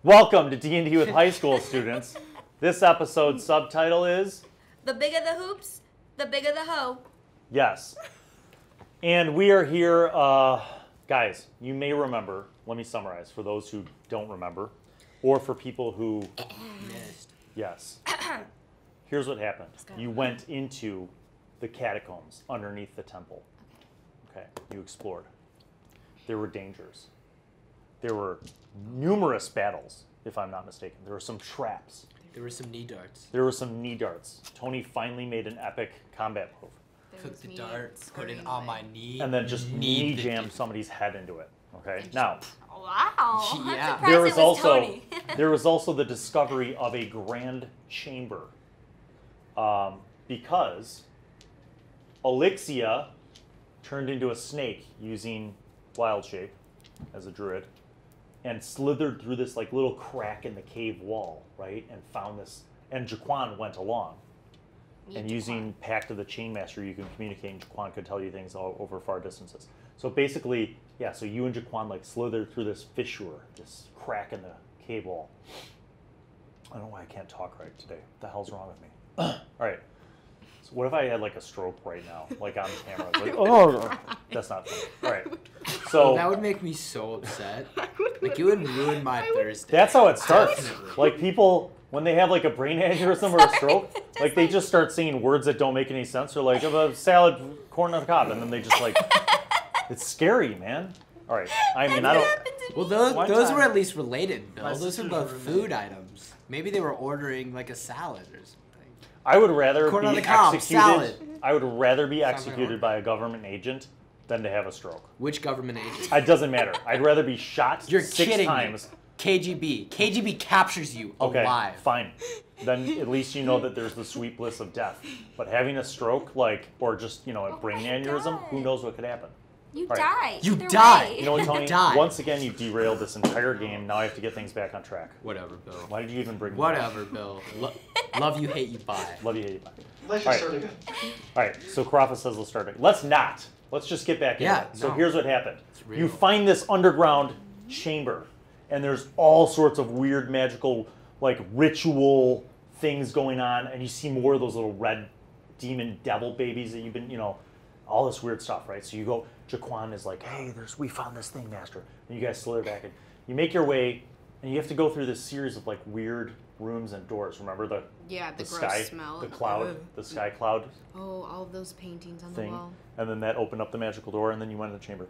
Welcome to D&D with high school students. This episode's subtitle is... The bigger the hoops, the bigger the hoe. Yes. And we are here, guys, you may remember, let me summarize for those who don't remember, or for people who missed. Yes. Here's what happened. You went into the catacombs underneath the temple. Okay, you explored. There were dangers. There were numerous battles, if I'm not mistaken. There were some traps. There were some knee darts. There were some knee darts. Tony finally made an epic combat move. Took the dart, put it on my knee, and then just knee jammed somebody's head into it. Okay, now. Wow. Yeah. There was also there was also the discovery of a grand chamber, because Elixia turned into a snake using wild shape as a druid, and slithered through this like little crack in the cave wall, right, and found this. And Jaquan went along. And using Pact of the Chainmaster, you can communicate, and Jaquan could tell you things all over far distances. So basically, yeah, so you and Jaquan like slithered through this fissure, this crack in the cave wall. I don't know why I can't talk right today. What the hell's wrong with me? All right. So what if I had like a stroke right now, like on camera? Like, oh, that's not funny. All right. So that would make me so upset. Like, it would ruin my Thursday. That's how it starts. Definitely. Like, people, when they have like a brain aneurysm or a stroke, like they just start saying words that don't make any sense. They're like, a salad, corn on the cob, and then they just like, it's scary, man. All right. I mean, I don't. Well, those were at least related, Bill. Those are both food items. Maybe they were ordering like a salad or something. I would rather corn be on the cob, executed. salad. I would rather be executed by a government agent than to have a stroke. Which government agent? It doesn't matter. I'd rather be shot You're 6 kidding times. Me. KGB. KGB captures you alive. Okay, fine. Then at least you know that there's the sweet bliss of death. But having a stroke, like, or just, you know, a brain aneurysm, who knows what could happen? You die. You die. You know what, Tony? Die. Once again, you derailed this entire game. Now I have to get things back on track. Whatever, Bill. Why did you even bring me Whatever, Bill. Love you, hate you, bye. Love you, hate you, bye. Let's just start again. All right, so Karafa says let's start again. Let's not. Let's just get back in it. So here's what happened. You find this underground chamber, and there's all sorts of weird magical, like, ritual things going on, and you see more of those little red demon devil babies that you've been, you know, all this weird stuff, right? So you go, Jaquan is like, hey, we found this thing, Master. And you guys slither back, and you make your way, and you have to go through this series of, like, weird rooms and doors. Remember the gross sky, smell. the cloud, the sky cloud. Oh, all of those paintings on thing. the wall. And then that opened up the magical door, and then you went in the chamber.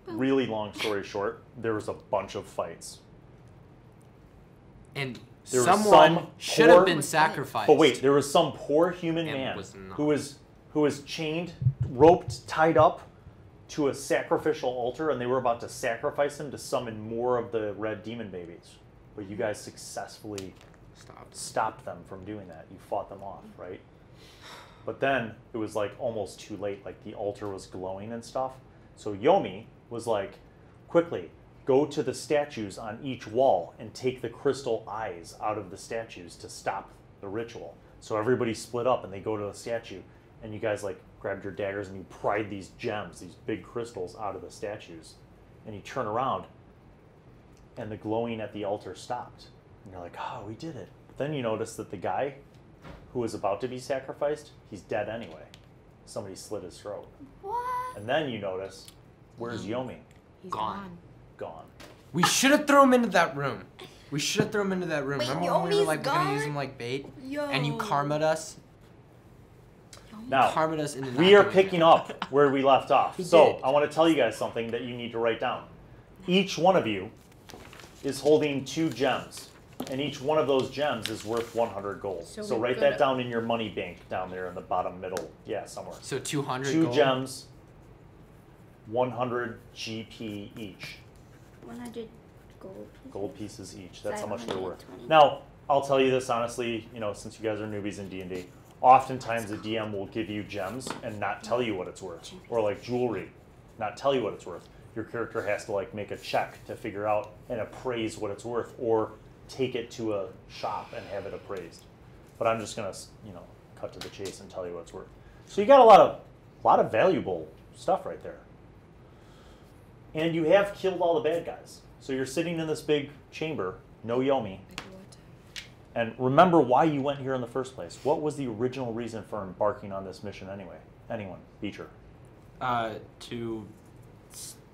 Really long story short, there was a bunch of fights. And there someone should have been sacrificed. But wait, there was some poor human man who was chained, roped, tied up to a sacrificial altar, and they were about to sacrifice him to summon more of the red demon babies. But you guys successfully stopped them from doing that. You fought them off, right? But then it was like almost too late. Like the altar was glowing and stuff. So Yomi was like, quickly, go to the statues on each wall and take the crystal eyes out of the statues to stop the ritual. So everybody split up and they go to the statue, and you guys like grabbed your daggers and you pried these gems, these big crystals, out of the statues. And you turn around and the glowing at the altar stopped. And you're like, oh, we did it. But then you notice that the guy who was about to be sacrificed, he's dead anyway. Somebody slit his throat. What? And then you notice, where's Yomi? He's gone. Gone. We should have thrown him into that room. We should have thrown him into that room. Wait, remember when we were like, Yomi's we're gonna use him like bait? Yo. And you karma'd us? Now, Karma'd us into we are picking up where we left off. He So did. I want to tell you guys something that you need to write down. Each one of you is holding 2 gems. And each one of those gems is worth 100 gold. So write that down in your money bank down there in the bottom middle. Yeah, somewhere. So 200 2 gold? gems, 100 GP each. 100 gold. Gold pieces each. That's how much they're 720. worth. Now, I'll tell you this honestly, you know, since you guys are newbies in D&D, oftentimes the DM will give you gems and not tell you what it's worth. Or like jewelry, not tell you what it's worth. Your character has to like make a check to figure out and appraise what it's worth, or take it to a shop and have it appraised. But I'm just gonna, you know, cut to the chase and tell you what it's worth. So you got a lot of valuable stuff right there. And you have killed all the bad guys. So you're sitting in this big chamber, no Yomi. And remember why you went here in the first place. What was the original reason for embarking on this mission anyway? Anyone? Beecher. To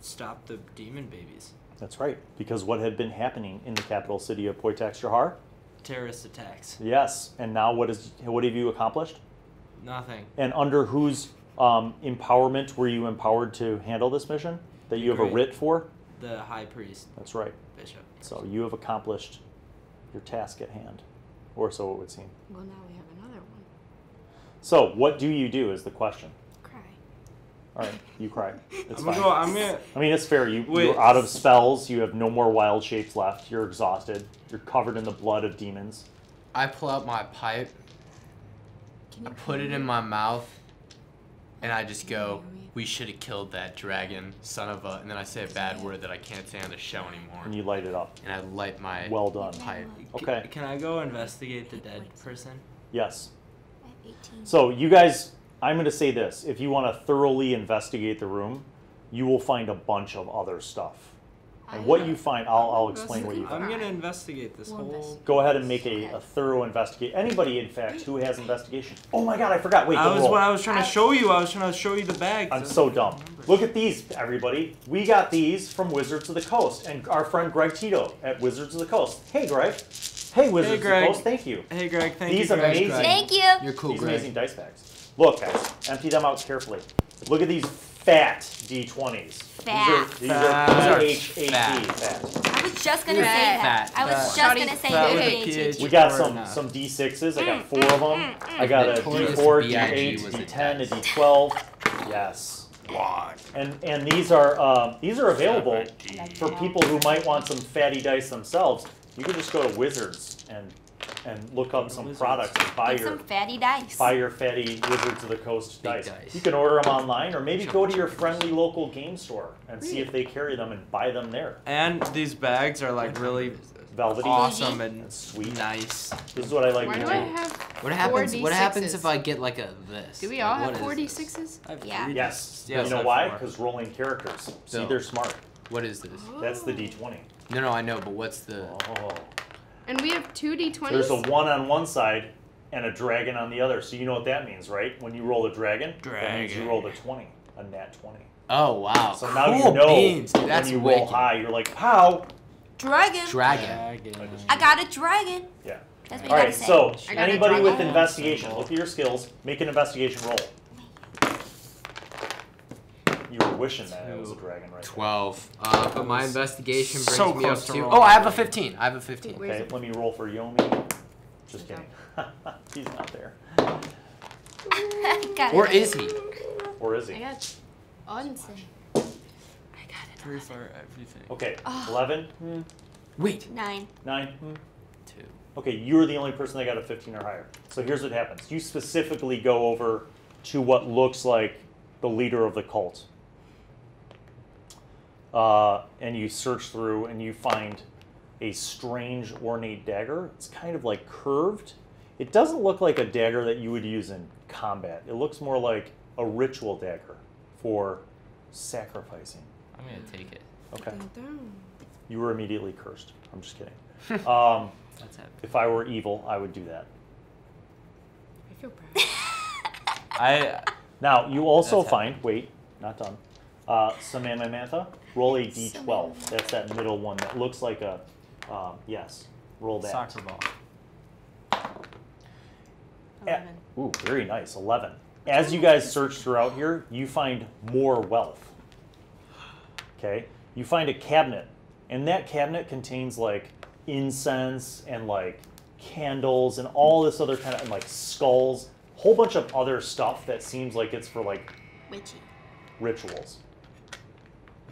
stop the demon babies. That's right. Because what had been happening in the capital city of Poitax Jahar? Terrorist attacks. Yes. And now what have you accomplished? Nothing. And under whose empowerment were you empowered to handle this mission? That you have a writ for? The high priest. That's right. Bishop. So you have accomplished your task at hand. Or so it would seem. Well, now we have another one. So what do you do is the question. Cry. All right, you cry. It's I'm fine. gonna I mean, it's fair. You're out of spells. You have no more wild shapes left. You're exhausted. You're covered in the blood of demons. I pull out my pipe. I put it in my mouth. And I just go, we should have killed that dragon, son of a... And then I say a bad word that I can't say on the show anymore. And you light it up. And I light my well done pipe. Okay. Can I go investigate the dead person? Yes. I have 18. So you guys, I'm going to say this. If you want to thoroughly investigate the room, you will find a bunch of other stuff. And what you find, I'll explain what you find. I'm going to investigate this whole... Go ahead and make a thorough investigation. Anybody, in fact, who has investigation. Oh my god, I forgot. Wait, I was trying to show you. I was trying to show you the bag. I'm so dumb. Look at these, everybody. We got these from Wizards of the Coast. And our friend Greg Tito at Wizards of the Coast. Hey, Greg. Hey, Wizards of the Coast. Thank you. Hey, Greg. Thank you. These amazing. Thank you. You're cool, These Greg. amazing dice bags. Look, guys. Empty them out carefully. Look at these fat D20s. Fat. These are H-A-T, Fat. fat. I was just gonna say that. I was just gonna say Fat. We got some D6s. I got 4 of them. I got a D4, D8, D10, a D12. Yes. And these are available for people who might want some fatty dice themselves. You can just go to Wizards and look up some products and buy some fatty dice. Buy your fatty Wizards of the Coast dice. dice. You can order them online, or maybe go to your friendly local game store and see if they carry them and buy them there. And these bags are like really Velvety, awesome and sweet, nice. This is what I like Why to do do. I have What happens? 4d6s? What happens if I get like a this? Do we all Like, have what is this? 4d6s? I have Yeah. 3. Yes. Yes, You know I have why? 4. Because rolling characters. See, So- they're smart. What is this? That's the D20. No, I know, but what's the? Oh. And we have 2 d20s? There's a 1 on one side and a dragon on the other. So you know what that means, right? When you roll a dragon, that means you rolled a 20, a nat 20. Oh wow! So cool now you know beans. Dude, that's when you wicked. roll high, you're like, pow! Dragon. Dragon. I got a dragon. Yeah. That's what you All gotta right, say. so I got a anybody with dragon. investigation, look at your skills, make an investigation roll. You were wishing that it was a dragon, right? 12. But my investigation brings So me up close to to. rolling. Oh, I have a 15. I have a 15. Where's Okay, it? let me roll for Yomi. Just kidding. He's not there. Got Or it. is he? Or is I he? got Onsen. 3 for everything. Okay, 11, Wait. 9. 9. 2. Okay, you're the only person that got a 15 or higher. So here's what happens. You specifically go over to what looks like the leader of the cult. And you search through and you find a strange ornate dagger. It's kind of like curved. It doesn't look like a dagger that you would use in combat. It looks more like a ritual dagger for sacrificing. I'm gonna take it. Okay. Dun, dun. You were immediately cursed. I'm just kidding. That's happening. If I were evil, I would do that. I feel proud. Now, you also That's find, wait, not done, Samamamantha, roll a d12. That's that middle one that looks like a, yes, roll that. Soccer ball. 11. Ooh, very nice, 11. As you guys search throughout here, you find more wealth. Okay? You find a cabinet, and that cabinet contains like incense and like candles and all this other kind of, and like skulls, whole bunch of other stuff that seems like it's for like Witchy. rituals.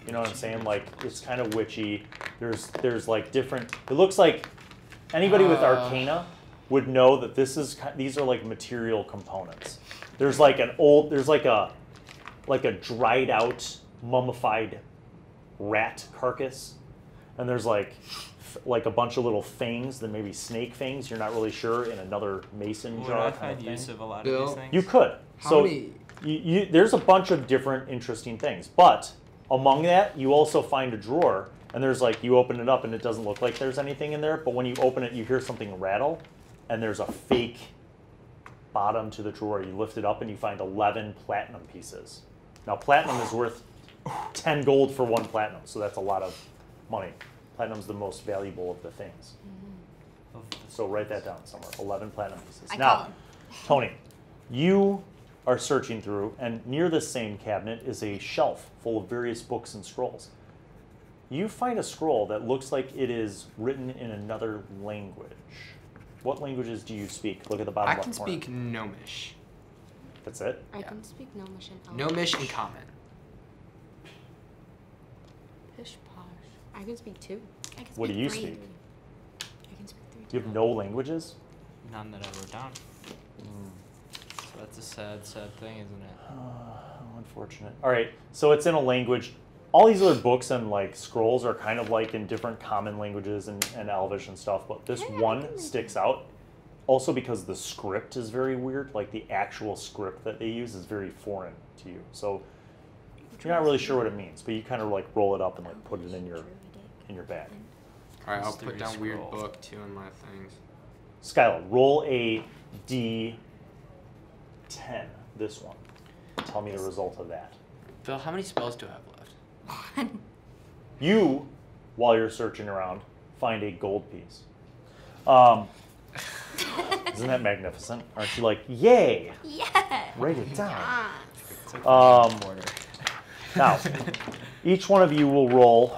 You know what I'm saying? Like it's kind of witchy. There's like different. It looks like anybody with Arcana would know that these are like material components. There's like a dried out mummified rat carcass, and there's like a bunch of little fangs, then maybe snake fangs. You're not really sure in another mason Would jar. I kind find of use thing. of a lot of Bill? these things? You could. How So many- there's a bunch of different interesting things, but among that, you also find a drawer, And there's like, you open it up and it doesn't look like there's anything in there, but when you open it, you hear something rattle, and there's a fake bottom to the drawer. You lift it up and you find 11 platinum pieces. Now, platinum is worth 10 gold for 1 platinum, so that's a lot of money. Platinum's the most valuable of the things. So write that down somewhere, 11 platinum pieces. Now, Tony, you are searching through, and near this same cabinet is a shelf full of various books and scrolls. You find a scroll that looks like it is written in another language. What languages do you speak? Look at the bottom left corner. I can speak Gnomish. That's it? I can speak Gnomish and Elvish. Gnomish and Common. Pish posh. I can speak 2. I can What do you 3. speak? I can speak 3 You have no languages? None that I wrote down. So that's a sad, sad thing, isn't it? How unfortunate. All right, so it's in a language. All these other books and like scrolls are kind of like in different common languages and Elvish and stuff, but this one sticks out. Also because the script is very weird, like the actual script that they use is very foreign to you. So you're not really sure what it means, but you kind of like roll it up and like put it in your bag. All right, I'll put down weird book too in my things. Skylar, roll a D10, this one. Tell me the result of that. Phil, how many spells do I have left? You, while you're searching around, find a gold piece. Isn't that magnificent? Aren't you like, yay? Yeah. Write it down. Quarter. Now, each one of you will roll,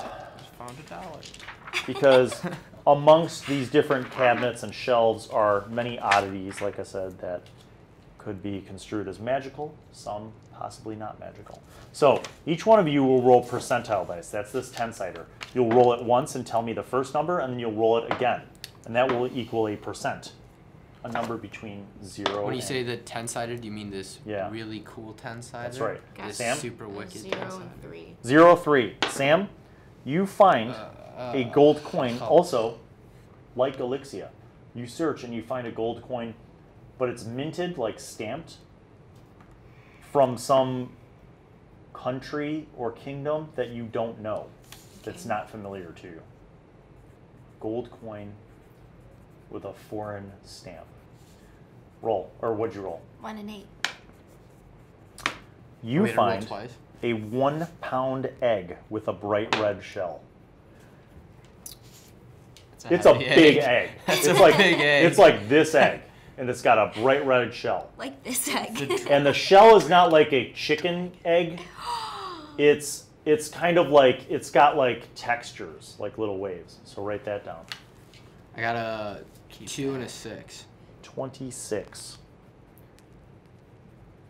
Found $1. because amongst these different cabinets and shelves are many oddities, like I said, that could be construed as magical, some possibly not magical. So each one of you will roll percentile dice. That's this 10-sider. You'll roll it once and tell me the first number, and then you'll roll it again. And that will equal a percent, a number between 0 When you and... say the 10-sided, do you mean this Yeah. really cool 10-sider? That's right. This Sam? super wicked 0 10-sided. and 3. 0, 3. Sam, you find a gold coin, also like Elixia. You search and you find a gold coin, but it's minted, like stamped, from some country or kingdom that you don't know, that's not familiar to you. Gold coin with a foreign stamp. Roll, or what'd you roll? 1 and 8. You find a 1-pound egg with a bright red shell. It's a big egg. That's it's a like, big egg. It's like this egg, and it's got a bright red shell. Like this egg. And the shell is not like a chicken egg. It's kind of like, it's got like textures, like little waves. So write that down. I got a 2 and a 6. 26.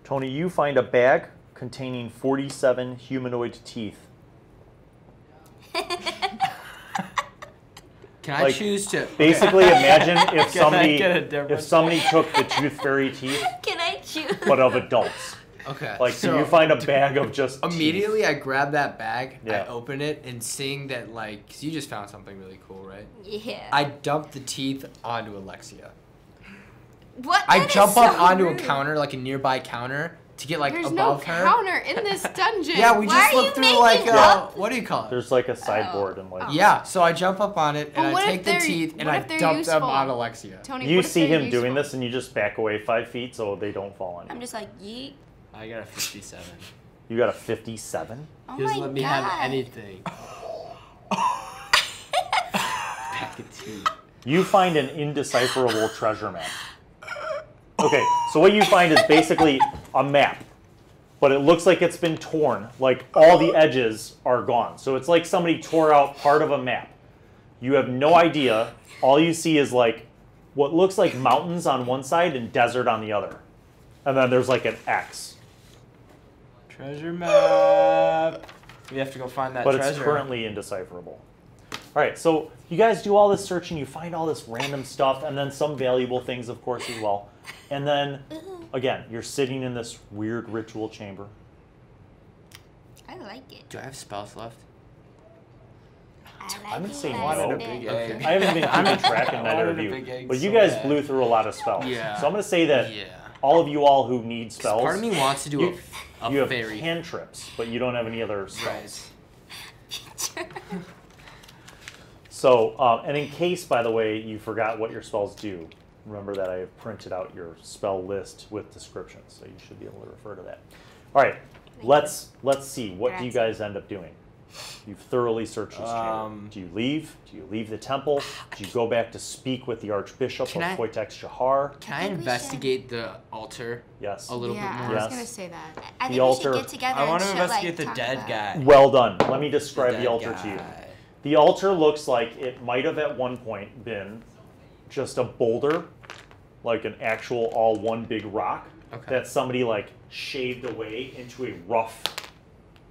Tony, you find a bag containing 47 humanoid teeth. Can I choose to... Basically, imagine if somebody took the tooth fairy teeth, Can I choose? but of adults. Okay. Like, so you find a bag of just immediately teeth. I grab that bag, Yeah. I open it, and seeing that, like, because you just found something really cool, right? Yeah. I dump the teeth onto Alexia. What? I That is jump so up onto rude. a counter, like a nearby counter, to get like There's no above her. counter in this dungeon. Yeah, we Why just are looked you through like making up? what do you call it? There's like a sideboard and like... Yeah, so I jump up on it and But what I if take the they're- teeth and what I if they're dump them useful? on Alexia. Tony, You what if see they're him doing useful? this and you just back away 5 feet so they don't fall on you. I'm just like, yeet. I got a 57. You got a 57? Oh He doesn't my let me God. have anything. Back of teeth. You find an indecipherable treasure map. Okay, so what you find is basically a map, but it looks like it's been torn. Like all the edges are gone. So it's like somebody tore out part of a map. You have no idea. All you see is like what looks like mountains on one side and desert on the other. And then there's like an X. Treasure map. We have to go find that But treasure. it's currently indecipherable. All right, so you guys do all this searching, you find all this random stuff, and then some valuable things, of course, as well. And then, again, you're sitting in this weird ritual chamber. I like it. Do I have spells left? I I'm like gonna it. say I no. like big it. egg. I haven't been keeping track in that I wanted a interview, big egg but you so guys bad. blew through a lot of spells. Yeah. So I'm going to say that Yeah. all of you all who need spells, Part of me wants to do you, a you have fairy. cantrips, but you don't have any other spells. Right. So, and in case, by the way, you forgot what your spells do, remember that I have printed out your spell list with descriptions, so you should be able to refer to that. All right, let's see. What do you guys end up doing? You've thoroughly searched this chamber. Do you leave? Do you leave the temple? Do you go back to speak with the Archbishop of Foitex Shahar? Can I investigate the altar? Yes. A little bit more. Yeah, I was gonna say that. I think we should get together. I want to and investigate like, the dead guy. Well done. Let me describe the altar guy. to you. The altar looks like it might have at one point been just a boulder, like an actual all one big rock that somebody like shaved away into a rough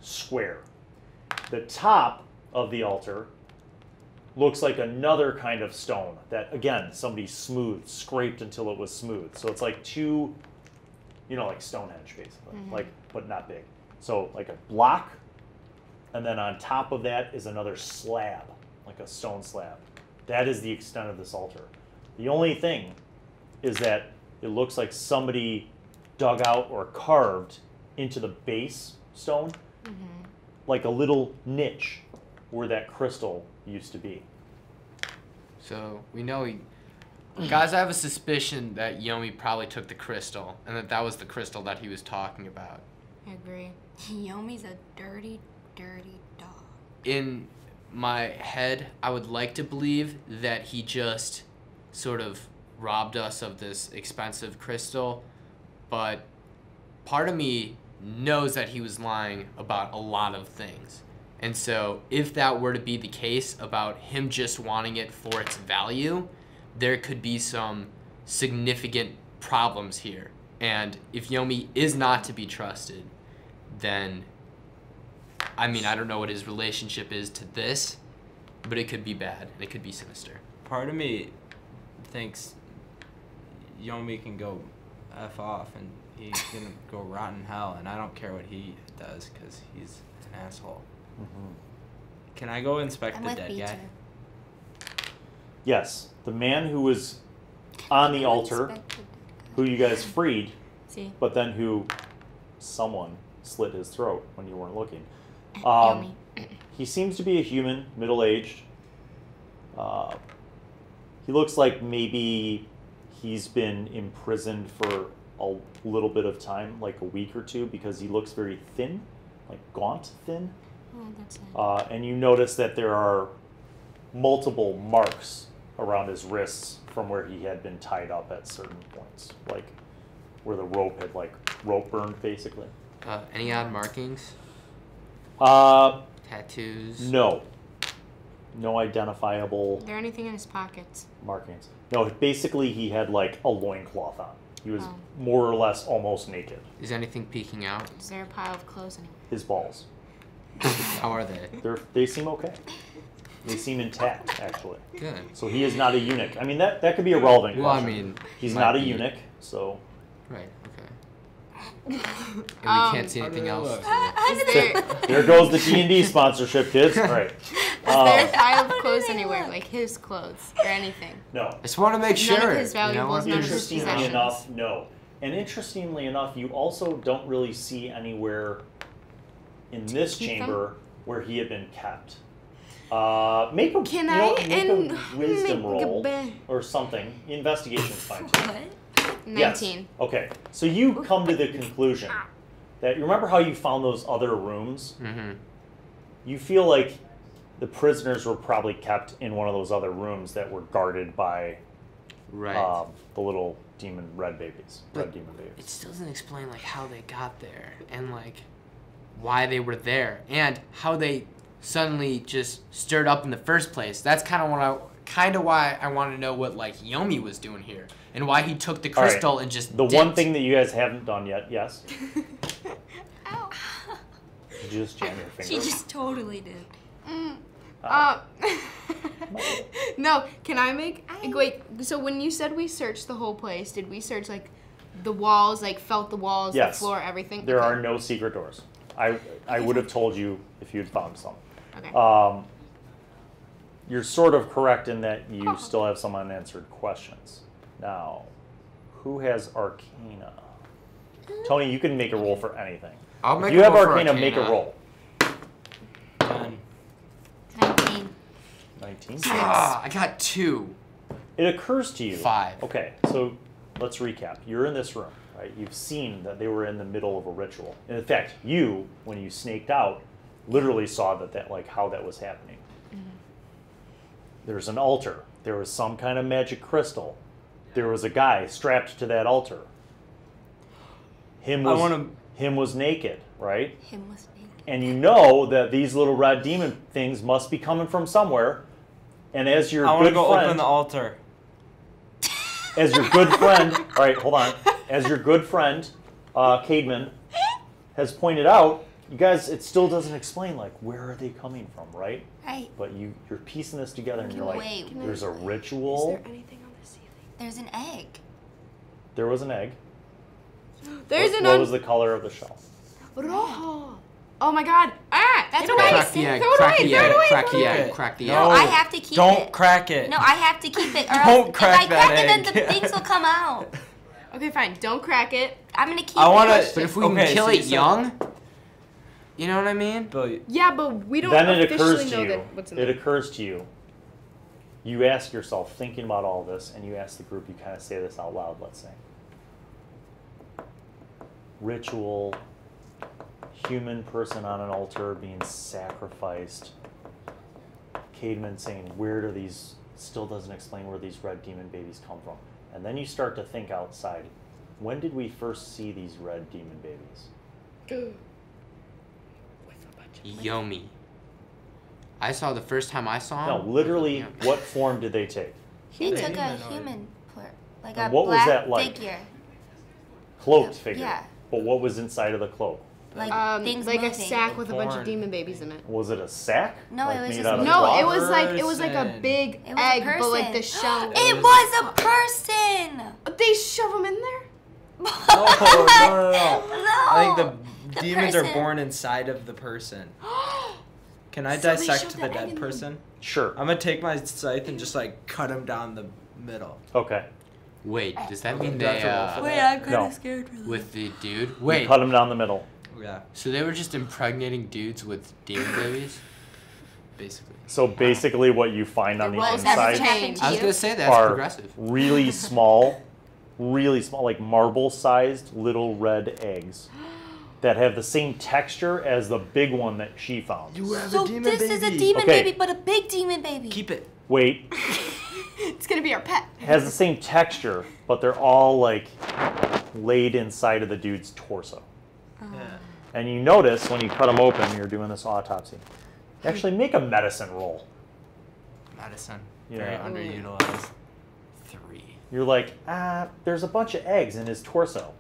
square. The top of the altar looks like another kind of stone that, again, somebody scraped until it was smooth. So it's like two, like Stonehenge, basically, like, but not big. So like a block, and then on top of that is another slab, like a stone slab. That is the extent of this altar. The only thing is that it looks like somebody dug out or carved into the base stone, like a little niche where that crystal used to be. So we know guys, I have a suspicion that Yomi probably took the crystal, and that was the crystal that he was talking about. I agree. Yomi's a dirty, dirty dog. In my head, I would like to believe that he just sort of robbed us of this expensive crystal, but part of me knows that he was lying about a lot of things. And so if that were to be the case about him just wanting it for its value, there could be some significant problems here. And if Yomi is not to be trusted, then, I mean, I don't know what his relationship is to this, but it could be bad, and it could be sinister. Part of me thinks Yomi can go F off, and he's gonna go rot in hell, and I don't care what he does, because he's an asshole. Can I go inspect the dead guy? Yes, the man who was on the altar, who you guys freed, but then who someone slit his throat when you weren't looking. He seems to be a human, middle-aged. He looks like maybe he's been imprisoned for a little bit of time, like a week or two, because he looks very thin, like gaunt thin. Oh, that's it. And you notice that there are multiple marks around his wrists from where he had been tied up at certain points, like where the rope had rope burned, basically. Any odd markings? Tattoos? No. No identifiable. Is there anything in his pockets? Markings. No, basically he had like a loincloth on. He was more or less almost naked. Is anything peeking out? Is there a pile of clothes anywhere? His balls. How are they? They seem okay. They seem intact, actually. Good. So he is not a eunuch. I mean, that could be a relevant Well, question. I mean, he's not a eunuch, so. Right. Okay. And we can't see anything else. There goes the D&D sponsorship, kids. All right. Is there a pile of clothes anywhere, like his clothes or anything? No. I just want to make sure. None of his valuables, none of his Interestingly possessions. enough, no. And interestingly enough, you also don't really see anywhere in this chamber where he had been kept. Make a wisdom roll or something. Investigation's fine too. What? 19. Yes. Okay. So you come to the conclusion that you remember how you found those other rooms? Mm-hmm. You feel like the prisoners were probably kept in one of those other rooms that were guarded by the little demon red babies. Red demon babies. It still doesn't explain how they got there and why they were there and how they suddenly just stirred up in the first place. That's kind of why I wanted to know what Yomi was doing here and why he took the crystal and just the one thing that you guys haven't done yet. Yes. Ow. Did you just jam your finger? She just totally did. No, can I make... Wait, so when you said we searched the whole place, did we search, the walls, felt the walls, the floor, everything? There are no secret doors. I would have told you if you had found some. Okay. You're sort of correct in that you still have some unanswered questions. Now, who has Arcana? Tony, you can make a roll for anything. I'll make if you a have roll for Arcana, make a roll. 19. 19. I got 2. It occurs to you. 5. Okay, so let's recap. You're in this room, right? You've seen that they were in the middle of a ritual. And in fact, you, when you snaked out, literally saw that like how that was happening. There's an altar. There was some kind of magic crystal. There was a guy strapped to that altar. Him was naked, right? Him was naked. And you know that these little red demon things must be coming from somewhere. And as your I want to good go friend, open the altar. as your good friend, all right, hold on. As your good friend, Cademan, has pointed out, you guys, it still doesn't explain, like, where are they coming from, right? Right. But you're piecing this together, and you're like, Wait. there's a ritual. Is there anything on the ceiling? There's an egg. There was an egg. There's what was the color of the shell? Rojo. Oh my god. Ah! That's Get what away. I Crack the egg, Throw it crack away, the throw it egg, away, crack throw the it egg, away. crack the egg. No, I have to keep Don't it. crack it. No, I have to keep it. Or Don't else crack if I that crack it, then the egg. things will come out. Okay, fine. Don't crack it. I'm gonna keep I it. wanna- But if we Okay, can kill so you it said- young, you know what I mean? But Yeah, but we don't Then it officially occurs to know you. that what's in It there. occurs to you. You ask yourself, thinking about all this, and you ask the group. You kind of say this out loud. Let's say. Ritual. Human person on an altar being sacrificed. Cademan saying, where do these, still doesn't explain where these red demon babies come from. And then you start to think outside. When did we first see these red demon babies? Yomi. I saw the first time I saw him. No, literally, Yeah. what form did they take? They took a Humanoid. human, like And a what was black that like? figure. Cloaked figure. Yeah. But what was inside of the cloak? Like things like a moving. sack with a bunch of Porn. demon babies in it. Was it a sack? No, Like it was made just out of No, cloth? it was like a Person. big It was a egg, but like the person. shell. It was a person. They shove them in there. no. I No. think the demons are person. born inside of the person. Can I So they dissect shoved the the egg dead in person? Sure. I'm gonna take my scythe and just like cut him down the middle. Okay. Wait, does that mean Do I have they, to roll for Wait, that? I'm kind No. of scared for with the dude? You Wait, cut him down the middle. Yeah, so they were just impregnating dudes with demon babies? basically. So basically what you find on the roles haven't inside changed. I was gonna say that's are progressive. really small, like marble-sized little red eggs that have the same texture as the big one that she found. You have So this is a demon Okay. baby, but a big demon baby. Keep it. Wait, It's gonna be our pet. has the same texture, but they're all like laid inside of the dude's torso. Oh. Yeah. And you notice when you cut them open, you're doing this autopsy. Actually, make a medicine roll. Medicine. Yeah. Very underutilized. 3. You're like, there's a bunch of eggs in his torso.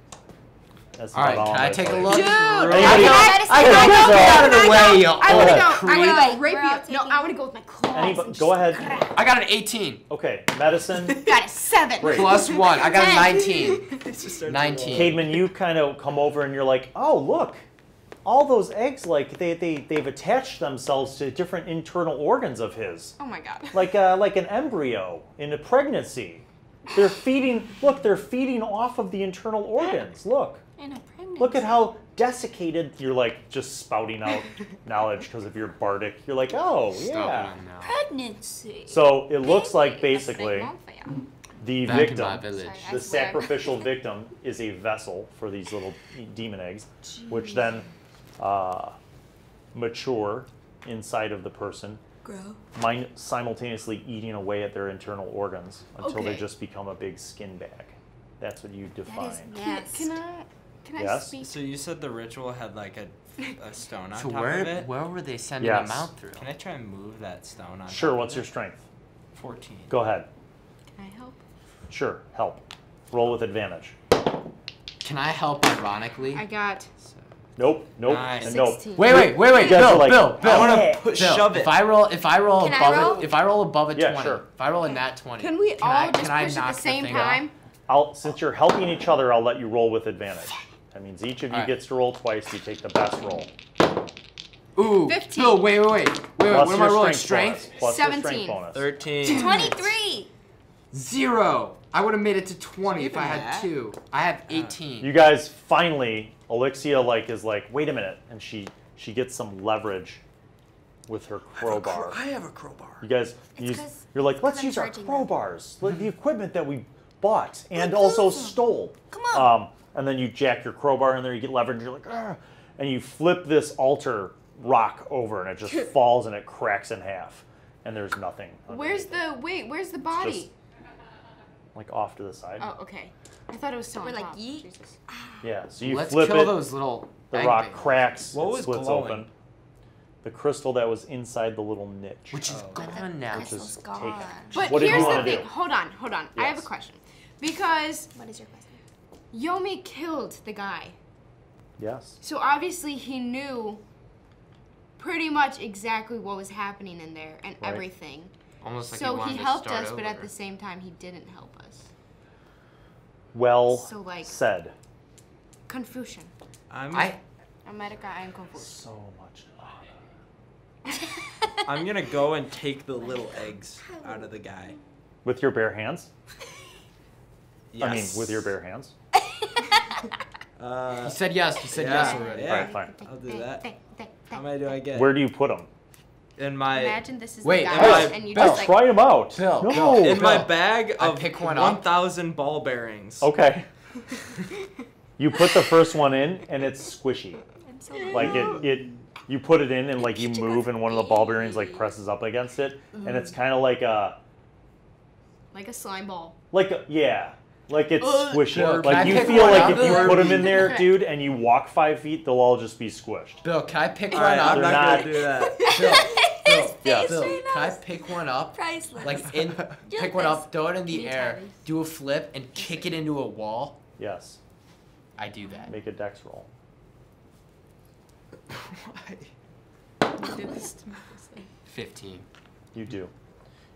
That's All right, about all can I'm I gonna take tell a you. look? Dude, Anybody- Get out of the way, you I wanna old go. creep. I wanna Wait, go rape we're all you. No, taking- I wanna go with my claws. Anybody, and go just ahead. I got an 18 Okay, medicine. Got a 7. Great. plus 1. I got a 10. 19. It's just starts 19. Cademan, you kind of come over and you're like, oh, look. All those eggs, like, they've attached themselves to different internal organs of his. Oh my god. Like an embryo in a pregnancy. They're feeding off of the internal organs. Look. In a pregnancy. Look at how desiccated. You're like just spouting out knowledge because of your bardic. You're like, oh, Stop yeah. it now. Pregnancy. So it looks like basically the Back in victim, my village. Sorry, I the swear. sacrificial victim, is a vessel for these little demon eggs, which then mature inside of the person, Grow. simultaneously eating away at their internal organs until they Okay. just become a big skin bag. That's what you That define. is nasty. Can I Yes? speak? So you said the ritual had like a stone on So top of it? where were they sending Yes. them out through? Can I try and move that stone on Sure, top what's of your it? strength? 14. Go ahead. Can I help? Sure, help. Roll with advantage. Can I help ironically? I got So, Nope, Nice. and nope. 16. Wait, You guys are Bill, like, Bill. I want "Hey." to push, Bill, shove it. If I roll Can I above roll? it, if I roll above a Yeah, 20, sure. if I roll a nat 20, Can we all just can I push at knock the same thing off? time? Since you're helping each other, I'll let you roll with advantage. That means each of you Alright. gets to roll twice. You take the best roll. Ooh, 15. Bill, wait. Plus What am I your rolling? strength Strength? bonus. Plus your 17. strength bonus. 13. 23. 0. I would have made it to 20 if Even I had that? 2. I have 18. You guys finally, Alexia is like, wait a minute, and she gets some leverage, with her crowbar. I have a crowbar. You guys, you're like, let's use our crowbars, like the equipment that we bought and also stole. Come on. And then you jack your crowbar in there, you get leverage, you're like, ah, and you flip this altar rock over, and it just falls and it cracks in half, and there's nothing. Where's the body? Just, like off to the side. Oh, okay. I thought it was still on top. yeet. Jesus. Yeah, so you Let's flip kill it, those little the egg rock babies. cracks, What it was splits glowing? open. The crystal that was inside the little niche. Which is gone now. Which is Crystal's taken. gone. But What did you here's the wanna thing. do? Hold on. I have a Yes. question. Because What is your question? Yomi killed the guy. Yes. So obviously he knew pretty much exactly what was happening in there and Right. everything. Almost like So wanted he to helped start us, but at over. the same time he didn't help us. Well So, like- said. Confusion. America, I am confused. So much. I'm gonna go and take the little eggs out of the guy. With your bare hands? Yes. I mean, with your bare hands? He said yes. He said yes already. Yeah. All right, fine. I'll do that. How many do I get? Where do you put them? In my Imagine this is Wait, the am guy, I- and you Bill, just like Try them out. Bill, no. Bill. in my Bill, bag I of pick one up. 1,000 ball bearings. Okay. You put the first one in, and it's squishy. I'm so Like you put it in, and like you move, and one of the ball bearings like presses up against it, and it's kind of like a slime ball. like it's squishy. Bill, can like I you pick feel one like up? if you put them in there, Okay. dude, and you walk 5 feet, they'll all just be squished. Bill, can I pick All one right, up? I'm They're not not- gonna do that. Bill, Yes. Bill, right can I now. pick one up? Priceless. Like pick Just one this. up, throw it in the Teeny air, tiny. do a flip, and kick it into a wall. Yes. I do that. Make a dex roll. You did this to me. 15. You do.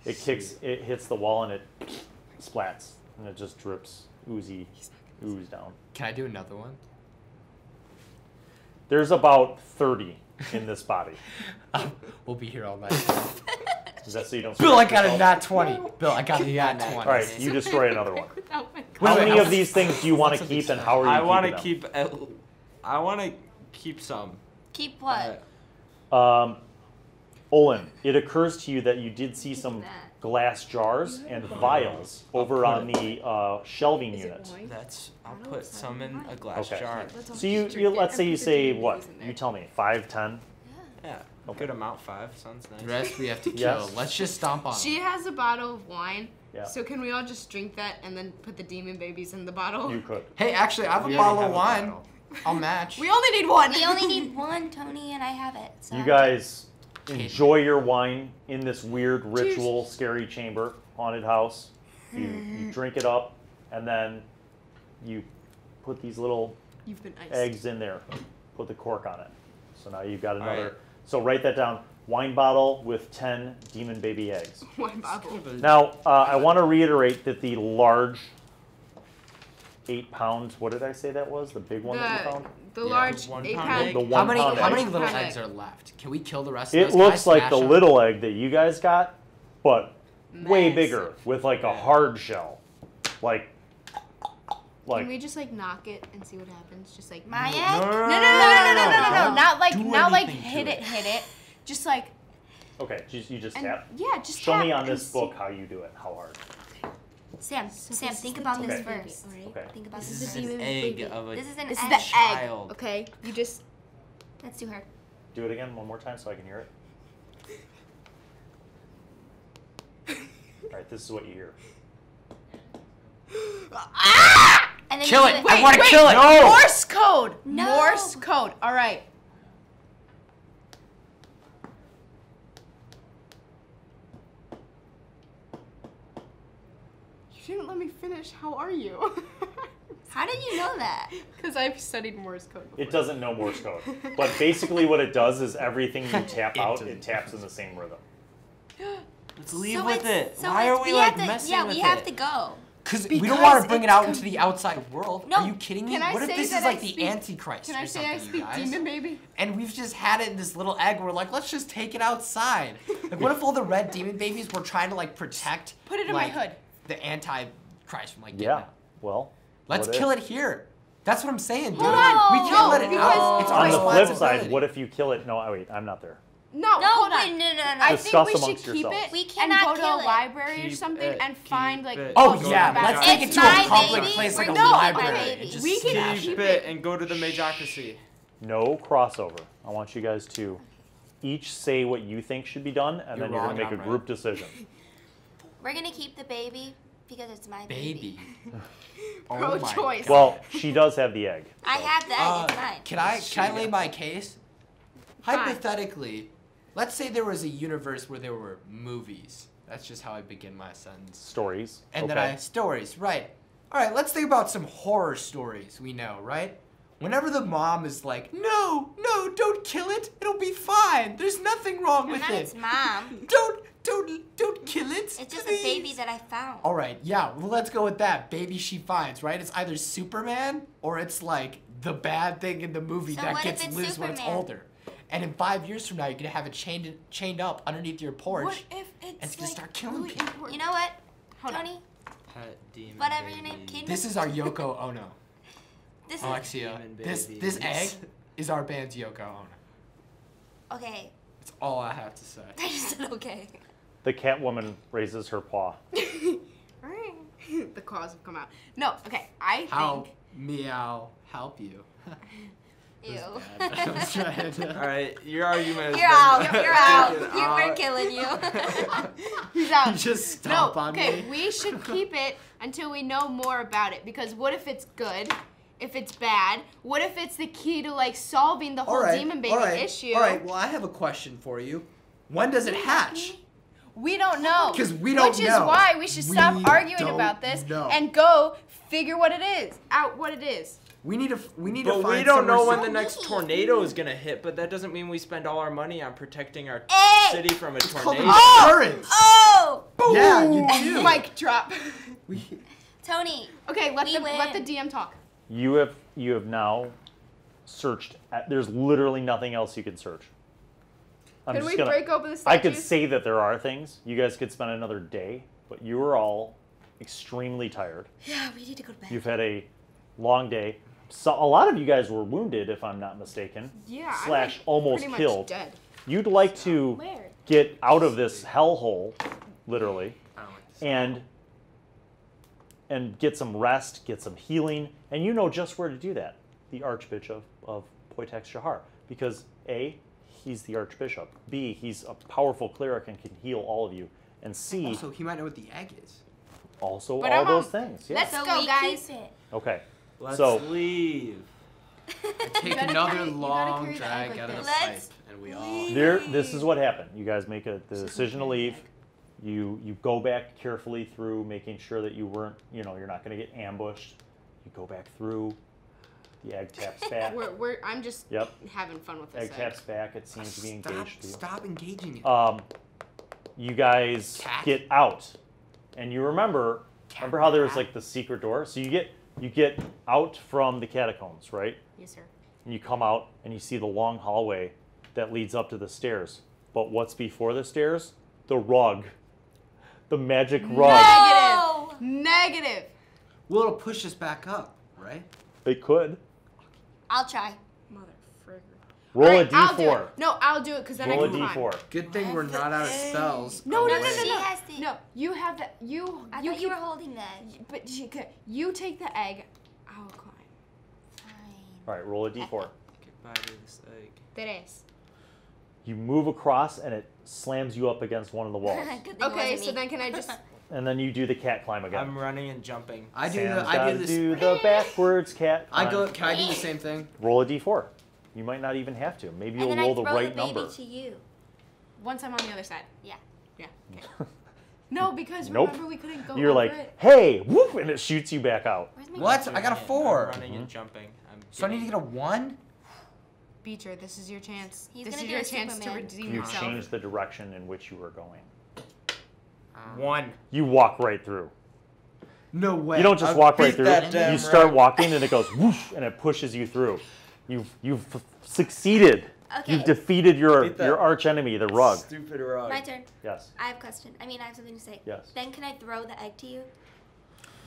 It hits the wall, and it splats, and it just drips ooze down. Can I do another one? There's about 30 in this body. We'll be here all night. Is that so you don't? Bill, I scratch got a yourself? nat 20. Bill, I got a nat 20. All right, you destroy another one. Without my How Wait, many wait, of these things do you want to what's the keep, and how are you I want to keep some. Keep what? Olin, it occurs to you that you did see some that. glass jars and vials over on the shelving unit. I'll put some in a glass Okay. jar. So you let's say you say what? You tell me 5, 10. Yeah, Okay. good amount. 5 sounds nice. The rest we have to kill. Yes. Let's just stomp on She them. has a bottle of wine. Yeah. So can we all just drink that and then put the demon babies in the bottle? You could. Hey, actually, I have a We bottle already of have a wine. bottle. I'll match. We only need one. We only need one, Tony, and I have it. So You guys enjoy your wine in this weird ritual, scary chamber, haunted house. You drink it up, and then you put these little You've been iced. eggs in there. Put the cork on it. So now you've got another. right. So write that down. Wine bottle with 10 demon baby eggs. Wine bottle. Now, I want to reiterate that the large 8 pounds, what did I say that was? The big one that you found? The Yeah. large 1 8 pound pound. egg. The How 1 many pound how many egg. little Pound eggs egg. are left? Can we kill the rest of It those? Can I looks like smash the them? little egg that you guys got, but way Massive. bigger with like a hard shell. Like Can we just like knock it and see what happens? Just like My egg? No. Not like do anything hit to it. Just like okay, you just and tap. yeah, just Show tap me on and this see. book how you do it. How hard? Sam, So Sam, this think is about the this demon first. baby, Okay. Think about This this is first. the demon Egg baby. of a This is an This is egg. the egg. child. Okay, you just That's too hard. Do it again one more time so I can hear it. All right, this is what you hear. And then Kill you it! do I want to wait. kill it! No! Morse code. No. Morse code. All right. You didn't let me finish. How are you? How did you know that? Because I've studied Morse code before. It doesn't know Morse code, but basically what it does is everything you tap out, doesn't. it taps in the same rhythm. Let's leave So with it's- it. so Why it's- are we like have to, messing yeah, with we it? have to go. Because we don't Because want to bring it it's out into the outside world. No. Are you kidding me? Can I What if say this that is like I the speak- Antichrist Can or I say something, I you speak guys? demon baby? And we've just had it in this little egg. We're like, let's just take it outside. Like, what if all the red demon babies were trying to like protect? Put it in my like, hood. The Antichrist from like getting Yeah. out. Well, Let's what if? kill it here. That's what I'm saying, dude. Hold on. We can't No, let it because- out. It's our On the flip responsibility. side, what if you kill it? No, wait, I'm not there. No, hold on. No. I Discuss think we should amongst keep yourselves. it We and cannot go to kill a it. library or Keep something it, and keep find like. it. Oh books yeah, about let's it. take it It's to a my public baby. place like We're a keeping my library. baby. And just We can keep Keep it. it and go to the Majocracy. No crossover. I want you guys to each say what you think should be done, and then you're going to make a group decision. We're gonna keep the baby because it's my baby. Baby. Pro-choice. Well, she does have the egg. I have the egg. It's mine. Can I lay my case? Hypothetically, let's say there was a universe where there were movies. That's just how I begin my sentence. Stories. And then I stories, right. All right, let's think about some horror stories we know, right? Whenever the mom is like, no, don't kill it. It'll be fine. There's nothing wrong with Not it. its mom. Don't kill it. It's just please. a baby that I found. All right, yeah, well, let's go with that. Baby she finds, right? It's either Superman or it's like the bad thing in the movie So that what if gets it's loose when it's Superman? older. And in 5 years from now, you're gonna have it chained up underneath your porch. What if it's and it's gonna like start killing really people. important? You know what, Hold on. Tony? Pet demon Whatever your name, baby. Kane. This is our Yoko Ono. This Alexia, Demon this babies. egg is our band's Yoko Ono. Okay. That's all I have to say. I just said okay. The Catwoman raises her paw. The claws have come out. No, okay. I How think. meow help you? Ew. All right, your argument is You're out. done. You're out. Take it We're out. killing you. He's out. Just stomp No, on okay, me. we should keep it until we know more about it. Because what if it's good? If it's bad? What if it's the key to like solving the whole demon baby issue? All right, well, I have a question for you. When does it hatch? We don't know. 'Cause we don't Which is know. why we should stop We arguing don't about this know. and go figure what it is. Out what it is. We need to But find we don't know somewhere when the so- next tornado is gonna hit, but that doesn't mean we spend all our money on protecting our Hey! city from a It's called tornado. insurance. Oh! Yeah, you do. Mic drop. Tony. Okay, let We the win. DM talk. You have now searched. There's literally nothing else you can search. Can we break open the statues? I could say that there are things. You guys could spend another day, but you are all extremely tired. Yeah, we need to go to bed. You've had a long day. So a lot of you guys were wounded, if I'm not mistaken. Yeah. / I'm like almost pretty much killed. dead. You'd like to Where? get out of this hellhole, literally, I don't like this. and get some rest, get some healing, and you know just where to do that. The Archbishop of Poitex Shahar. Because A, he's the Archbishop. B, he's a powerful cleric and can heal all of you. And C, Also, he might know what the egg is. also But all I'm those on- things. Yeah. Let's So go, we guys. keep it. Okay. Let's So- leave. Take gotta another carry- you gotta long carry the drag egg out like of the this. pipe, Let's and we all. This is what happened. You guys make the decision to leave. You go back carefully through, making sure that you weren't, you're not going to get ambushed. You go back through. The egg taps back. I'm just Yep. having fun with this. Egg taps back. It seems to be engaged. with you. Stop engaging it. You guys get out, and you remember how there was like the secret door. So you get out from the catacombs, right? Yes, sir. And you come out and you see the long hallway that leads up to the stairs. But what's before the stairs? The rug, the magic rug. No! Negative. Well, it'll push us back up, right? It could. I'll try. Mother frigger. Roll a Alright, I'll do d4. it. No, I'll do it because then Roll I a can climb. d4. Good thing we're not out of spells. No, no, no, No, no, she no. has to. No, you have the you. I you thought you were holding that. But you take the egg. I'll climb. Fine. All right, roll a d4. Goodbye to this egg. Tres. You move across and it slams you up against one of the walls. Good thing it Okay, wasn't so me. then can I just? And then you do the cat climb again. I'm running and jumping. I do Sam's the. I gotta do this. do the backwards cat I climb. go. Can I do the same thing? Roll a d4. You might not even have to. Maybe And you'll then roll I the throw right the baby number. to you. Once I'm on the other side. Yeah. Yeah. Okay. No, because Nope. remember we couldn't go You're over like, it. hey, whoop, and it shoots you back out. Where's my What? gun? I got a Doing it. 4. I'm running and jumping. So I need to get a 1. Beecher, this is your chance. He's this gonna is do your a chance to Superman. redeem You yourself. change the direction in which you were going. 1. You walk right through. No way. You don't just I'll walk right beat through. that damn You start rug. walking and it goes whoosh and it pushes you through. You've succeeded. Okay. You've defeated your Beat that arch enemy, the rug. Stupid rug. My turn. Yes. I have a question. I have something to say. Yes. Then can I throw the egg to you?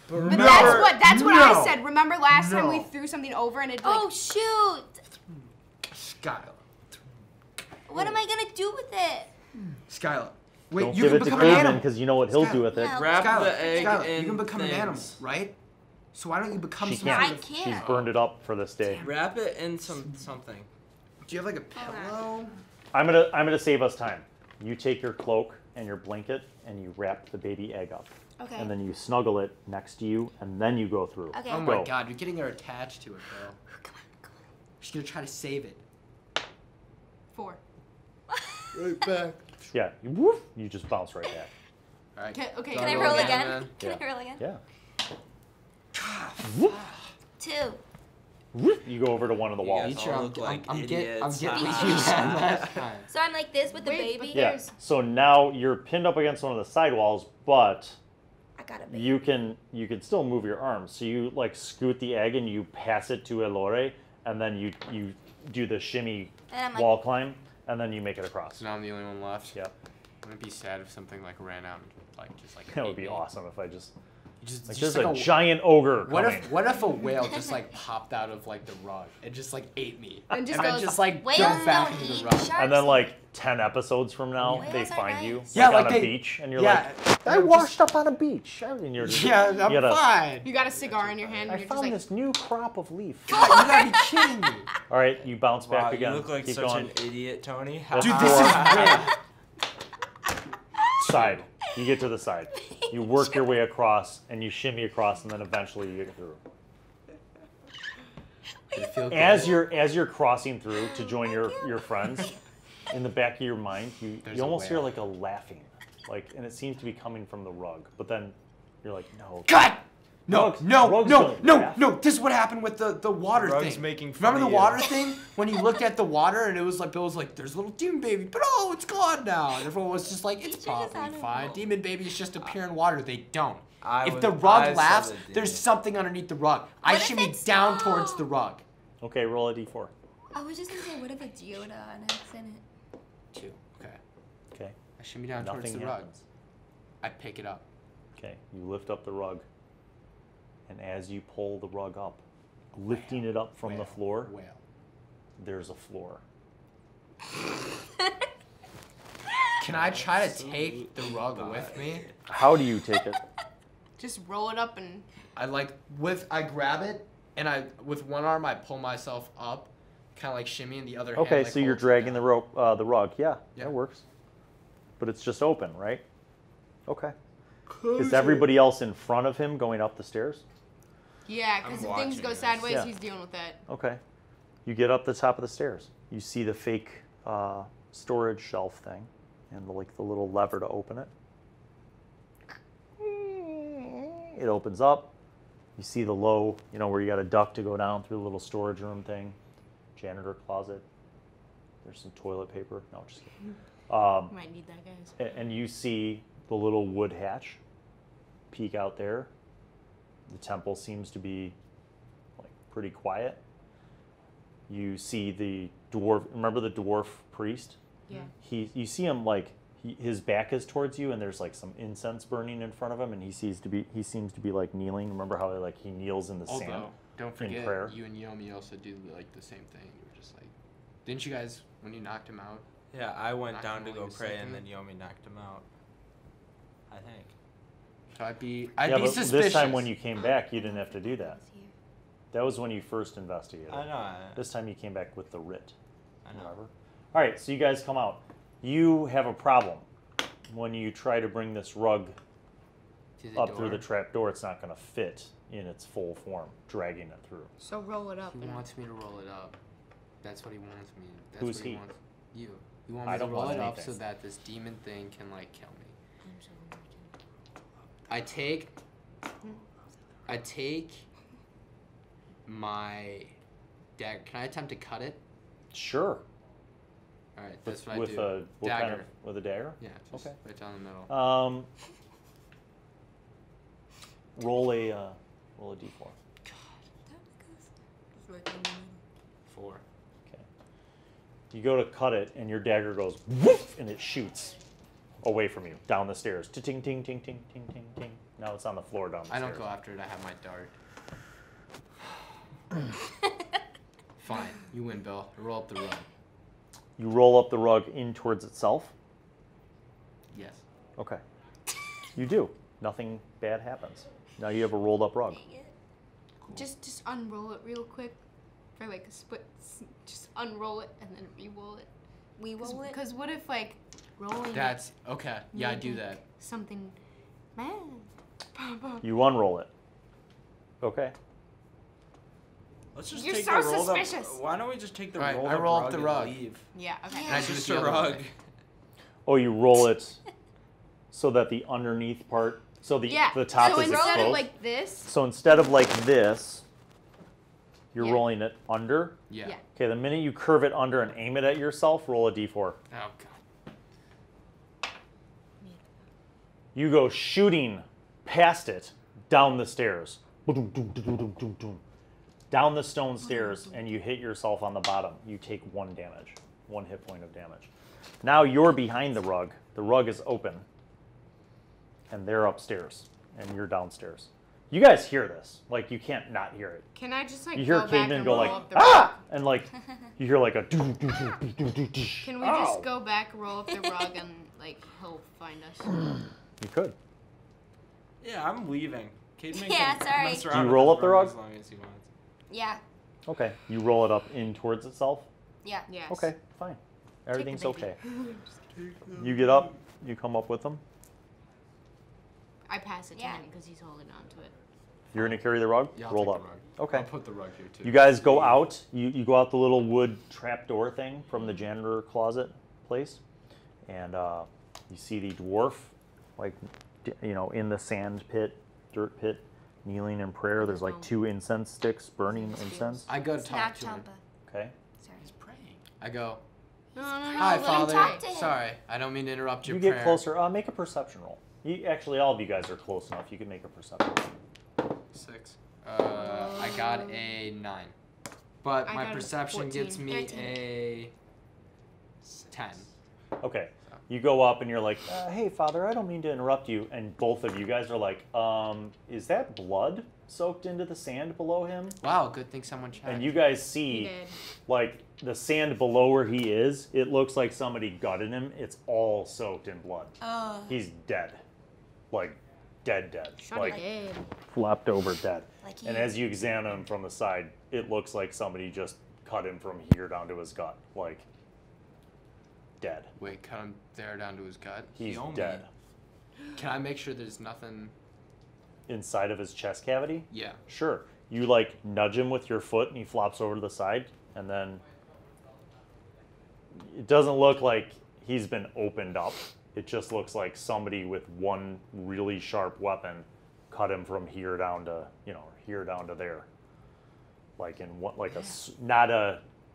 But No. that's what I No. said. Remember last time we No. threw something over and it Oh like shoot! Skylar. What am I gonna do with it? Skylar. Wait, Don't you give can it to become an Caden animal. because you know what he'll do with it. No. Wrap Skylar, the egg Skylar, in you can become an animal, things. right? So why don't you become She some can't. sort of... I can't. She's burned it up for this day. Wrap it in something. Do you have like a pillow? I'm gonna save us time. You take your cloak and your blanket and you wrap the baby egg up. Okay. And then you snuggle it next to you and then you go through. Okay. Oh Go. my god, you're getting her attached to it, bro. Come on. She's gonna try to save it. 4. Right back. Yeah, you just bounce right back. Alright. Okay. Can I Roll roll again, again? man. Can Yeah. I roll again? Yeah. 2. You go over to one of the You walls. guys all look like I'm idiots. getting with you, man, last time. So I'm like this with the Wait, baby. Yeah. So now you're pinned up against one of the side walls, but I got a baby. you can still move your arms. So you like scoot the egg and you pass it to Elore, and then you do the shimmy And I'm like, wall climb, and then you make it across. So now I'm the only one left. Yep. Wouldn't it be sad if something like ran out and just That would ate be me? awesome if I just Just, like just there's like a giant ogre What coming. if a whale just like popped out of like the rug and just like ate me And just then goes, just like whales jumped back don't into the eat rug? sharks. And then like 10 episodes from now, Whales they are find you nice. Yeah, on like a they- beach, and you're yeah, like, I washed up on a beach. And you're just, Yeah, you I'm gotta- fine. You got a cigar in your hand I and you're just found like, this new crop of leaf. God, you gotta be kidding me. All right, you bounce Wow, back again. you look like Keep such going. an idiot, Tony. Dude, Dude, this is great. Side. You get to the side. You work your way across, and you shimmy across, and then eventually you get through. Did it feel good? As you're crossing through to join your friends, in the back of your mind, There's you a almost hear whale. like a laughing, like, and it seems to be coming from the rug. But then you're like, no. God! No, Rugs- no, rugs no, don't no, laugh. no. This is what happened with the water Rugs thing. making fun Remember the of you. water thing? When you looked at the water and it was like, Bill was like, there's a little demon baby, but oh, it's gone now. And everyone was just like, it's Teacher just probably had a fine. roll. Demon babies just appear in water. They don't. If I the was- rug I said laughs, it did. there's something underneath the rug. I What if shimmy it's down small? towards the rug. Okay, roll a d4. I was just gonna say, what if it's Yoda on accident? 2. Okay. Okay. I shimmy down towards Nothing the rug. happens. I pick it up. Okay, you lift up the rug, and as you pull the rug up, lifting it up from the Whale. floor, Whale. there's a floor. Can I try to take the rug with me? How do you take it? just roll it up and I grab it and with one arm I pull myself up, kind of like shimmy, and the other hand. Okay, like, so you're holds it dragging the down. rope, the rug. Yeah, Yeah. that works. But it's just open, right? Okay. Is everybody else in front of him going up the stairs? yeah, because I'm if things watching go this. sideways, Yeah. he's dealing with that. Okay. You get up the top of the stairs. You see the fake storage shelf thing, and the little lever to open it. It opens up. You see the low, where you got a duct to go down through the little storage room thing, janitor closet. There's some toilet paper. No, just kidding. Might need that, guys. And you see the little wood hatch peek out there. The temple seems to be pretty quiet. You see the dwarf. Remember the dwarf priest? Yeah. You see him his back is towards you, and there's some incense burning in front of him, and he seems to be kneeling. Remember how he kneels in the sand? Although, don't forget, prayer. you and Yomi also do the same thing. You were just didn't you guys, when you knocked him out? Yeah, I went Knocked down him to while go he was pray, and sleeping? then Yomi knocked him out. I think. So I'd be Yeah, but suspicious. this time when you came back, you didn't have to do that. That was when you first investigated. I know. This time you came back with the writ. I know. Remember? All right, so you guys come out. You have a problem. When you try to bring this rug To the up through door. the trap door, it's not going to fit in its full form, dragging it through. So roll it up. He wants me to roll it up. That's what he wants me. That's Who's what he he? wants. You. You want I me to don't roll want it up anything. so that this demon thing can kill me. I'm so urgent. I take my dagger. Can I attempt to cut it? Sure. All right, that's what I With do. what dagger. kind of with a dagger? Yeah, just Okay. right down the middle. Roll a d4. 4. Okay. You go to cut it, and your dagger goes woof, and it shoots away from you down the stairs. Ting ting ting ting ting ting ting. Now it's on the floor down the I stairs. don't go after it. I have my dart. Fine, you win, Bill. Roll up the rug. You roll up the rug in towards itself. Yes. Okay. You do. Nothing bad happens. Now you have a rolled up rug. Cool. Just unroll it real quick for like a split. Just unroll it and then re-roll it. We-roll it? Because what if like rolling That's okay. Yeah, I do that. Something bad. You unroll it. Okay. Let's just You're take so the rolled suspicious. Up. Why don't we just take the Right, rolled I up roll up rug the and rug. leave? Yeah. Okay. Yeah. And I do Just the a other rug. way. Oh, you roll it so that the underneath part, so the top so is instead exposed. of like this. So instead of like this, you're Yeah. rolling it under. Yeah. Yeah. Okay, the minute you curve it under and aim it at yourself, roll a d4. Oh god. You go shooting past it down the stairs. Down the stone stairs, and you hit yourself on the bottom. You take 1 damage. 1 hit point of damage. Now you're behind the rug. The rug is open. And they're upstairs. And you're downstairs. You guys hear this. Like, you can't not hear it. Can I just like You hear go back cavemen and go roll like, up the ah! rug? And like, you hear like a Can we just go back, roll up the rug, and like he'll find us? You could. Yeah, I'm leaving. Caveman Yeah, can sorry. mess Do around you with roll this up the rug? as long as he wants. Yeah. Okay. You roll it up in towards itself? Yeah. Yes. Okay, fine. Everything's baby. okay. You get up, you come up with them. I pass it to Yeah. him because he's holding on to it. You're gonna carry the rug? Yeah, I'll Roll take up. the rug. Okay. I'll put the rug here too. You guys go out. You go out the little wood trapdoor thing from the janitor closet place, and you see the dwarf, like, in the sand pit, dirt pit, kneeling in prayer. There's like 2 incense sticks burning incense. I go to It's talk not to him. Champa. Okay. Sorry. He's praying. I go, No, hi, let him Father. talk to him. Sorry, I don't mean to interrupt your You prayer. get closer. Make a perception roll. Actually, all of you guys are close enough. You can make a perception roll. 6. I got a 9. But I my got a perception 14. gets me 13. a 10. Okay. You go up and you're like, hey, Father, I don't mean to interrupt you. And both of you guys are like, is that blood soaked into the sand below him? Wow, good thing someone checked. And you guys He see, did. like, the sand below where he is, it looks like somebody gutted him. It's all soaked in blood. He's dead. Like, dead. Shut Like, it. flopped over dead. Like And he- as you examine him from the side, it looks like somebody just cut him from here down to his gut. Like, dead. Wait, cut him there down to his gut? He's Yomi. dead. Can I make sure there's nothing? Inside of his chest cavity? Yeah. Sure. You, like, nudge him with your foot and he flops over to the side. And then it doesn't look like he's been opened up. It just looks like somebody with one really sharp weapon cut him from here down to, here down to there. Like in what, like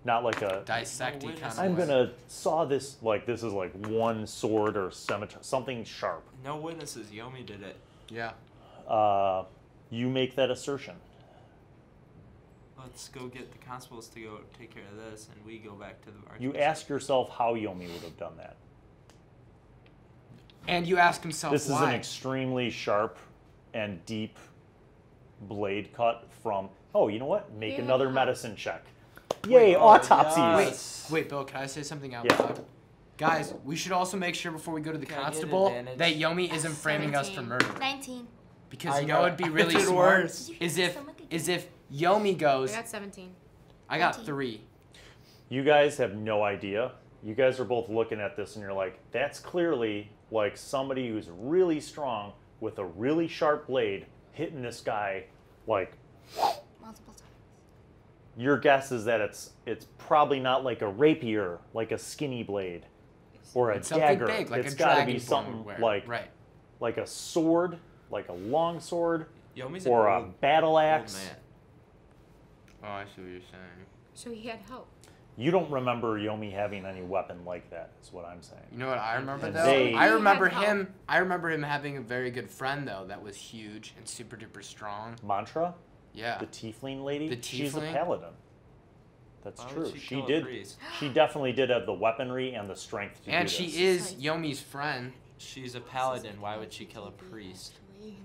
not like a, Dissecty kind of I'm way. gonna saw this, like this is like one sword or scimitar, something sharp. No witnesses. Yomi did it. Yeah. You make that assertion. Let's go get the constables to go take care of this, and we go back to the archbishop. You ask yourself how Yomi would have done that. And you ask himself This is why. an extremely sharp and deep blade cut from. Oh, you know what? Make Yeah. another medicine check. Yay, oh, autopsies! Wait, Bill, can I say something out Yeah. loud? Guys, we should also make sure before we go to the Can I get constable advantage? that Yomi isn't framing us for 17. murder. 19. Because I you know it'd be got- really it did smart worse. is if Yomi I goes, got 17. I got 19. 3. You guys have no idea. You guys are both looking at this and you're like, that's clearly like somebody who's really strong with a really sharp blade hitting this guy. Like, Multiple times. your guess is that it's probably not like a rapier, like a skinny blade, or a It's something dagger. big, like It's a got to be dragonborn something would wear. like Right. like a sword, like a long sword, Yomi's or an a old, battle old axe. man. Oh, I see what you're saying. So he had help. You don't remember Yomi having any weapon like that, is what I'm saying. You know what I remember And though? they- I remember He had him. I remember him having a very good friend though that was huge and super duper strong. Mantra, Yeah. the tiefling lady, The she's a tiefling? paladin. That's Why true. would she She kill a did. priest? She definitely did have the weaponry and the strength to And do she this. is Yomi's friend. She's a paladin. Why would she kill a priest? You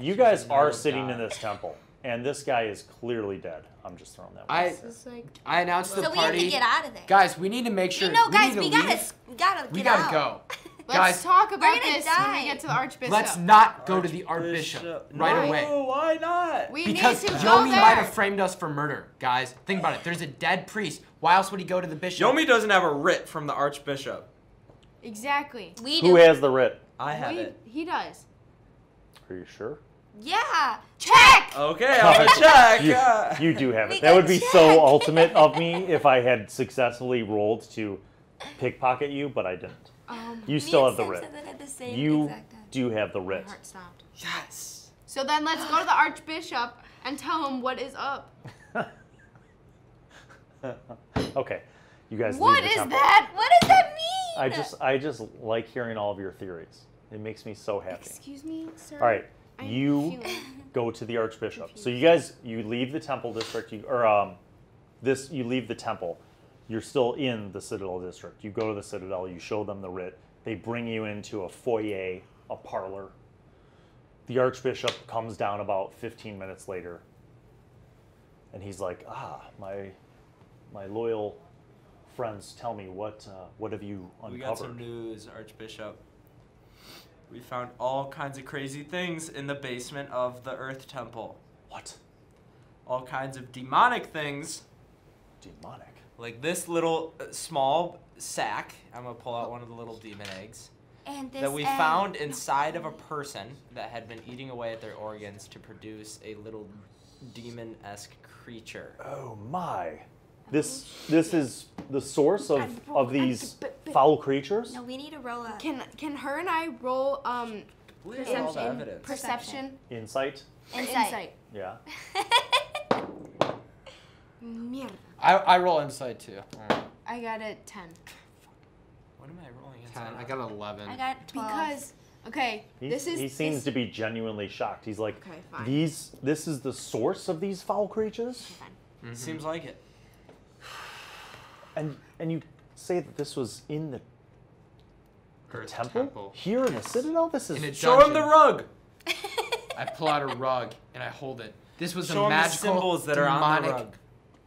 She's guys a are noble sitting god. in this temple. And this guy is clearly dead. I'm just throwing that one. I announced the So we party. have to get out of there. Guys, we need to make sure. No, guys, we we gotta gotta We get gotta out. go. Let's Guys, talk about we're gonna this when die. we get to the Archbishop. let's not go to the Archbishop right No, away. why not? We Because need to go Yomi there. might have framed us for murder, guys. Think about it. There's a dead priest. Why else would he go to the bishop? Yomi doesn't have a writ from the Archbishop. Exactly. We Who do. has the writ? I have it. He does. Are you sure? Yeah. Check. Okay, I'll check. You do have We it. That would can be check. so ultimate of me if I had successfully rolled to pickpocket you, but I didn't. You still have the writ. You do have the My writ. heart stopped. Yes. So then let's go to the Archbishop and tell him what is up. Okay, you guys. What leave the is temple. that? What does that mean? I just like hearing all of your theories. It makes me so happy. Excuse me, sir. All right, I'm you confused. go to the Archbishop. So you guys, you leave the temple district. You leave the temple. You're still in the Citadel district. You go to the Citadel. You show them the writ. They bring you into a foyer, a parlor. The Archbishop comes down about 15 minutes later, and he's like, my loyal friends, tell me, what have you uncovered? We got some news, Archbishop. We found all kinds of crazy things in the basement of the Earth Temple. What? All kinds of demonic things. Demonic? Like this little small sack. I'm going to pull out one of the little demon eggs. And this That we egg. found inside of a person that had been eating away at their organs to produce a little demon-esque creature. Oh my. This is the source of these foul creatures? No, we need to roll up. Can her and I roll We have all the evidence. perception? Insight? Insight. Yeah. Mierda. I roll insight too. I got a 10. What am I rolling 10. inside? I got 11. I got 12. Because, okay, He seems to be genuinely shocked. He's like, Okay, fine. this is the source of these foul creatures? Fine. Seems like it. And you say that this was in the Earth temple? Here in the Citadel? This is... In a Show him the dungeon. rug. I pull out a rug and I hold it. This was Show a him the magical symbols that are demonic. on the rug.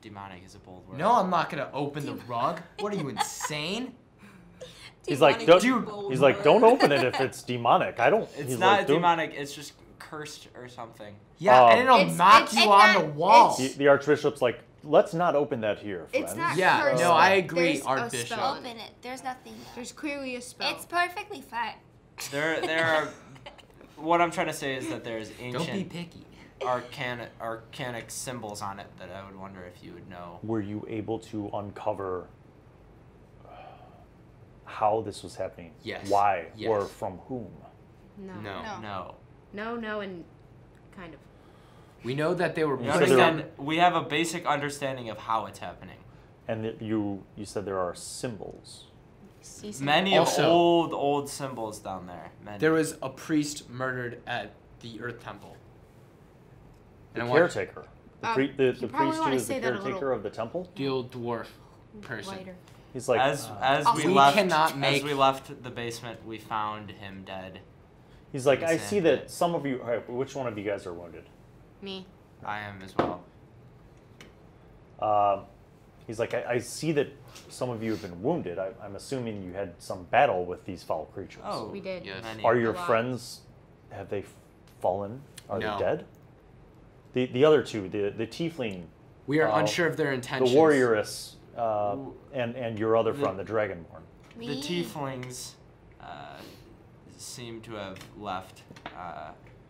Demonic is a bold word. No, I'm not gonna open the rug. What are you, insane? He's like, he's like, don't open it if it's demonic. I don't... It's he's not like, don't- demonic. It's just cursed or something. Yeah, and it'll It's- knock it's you not- on the wall. The Archbishop's like, let's not open that here, friends. It's not Yeah, cursed. no, I agree, There's a Archbishop. spell in Open it. it. There's nothing there. There's clearly a spell. It's perfectly fine. There are. What I'm trying to say is that there's Don't be ancient picky. arcanic symbols on it that I would wonder if you would know. Were you able to uncover how this was happening? Yes. Why? Yes. Or from whom? No. No. No, and kind of. We know that they were We, So we have a basic understanding of how it's happening. And that you said there are symbols. Many Also- of old symbols down there. Many. There was a priest murdered at the Earth Temple. The And I want caretaker. The, you the probably priest who wanna is the say that a caretaker little- of the temple? the old dwarf person. Lighter. He's like, as we left cannot as make- we left the basement, we found him dead. he's like, I Sand see pit. that some of you, all right, which one of you guys are wounded? Me. I am as well. He's like, I see that some of you have been wounded. I'm assuming you had some battle with these foul creatures. Oh, We did. Yes. many. Are your A lot. friends, have they fallen? Are No. they dead? The other two, the tiefling, We are Oh. unsure of their the intentions. warrioress, and your other The- friend, the dragonborn. The tieflings seem to have left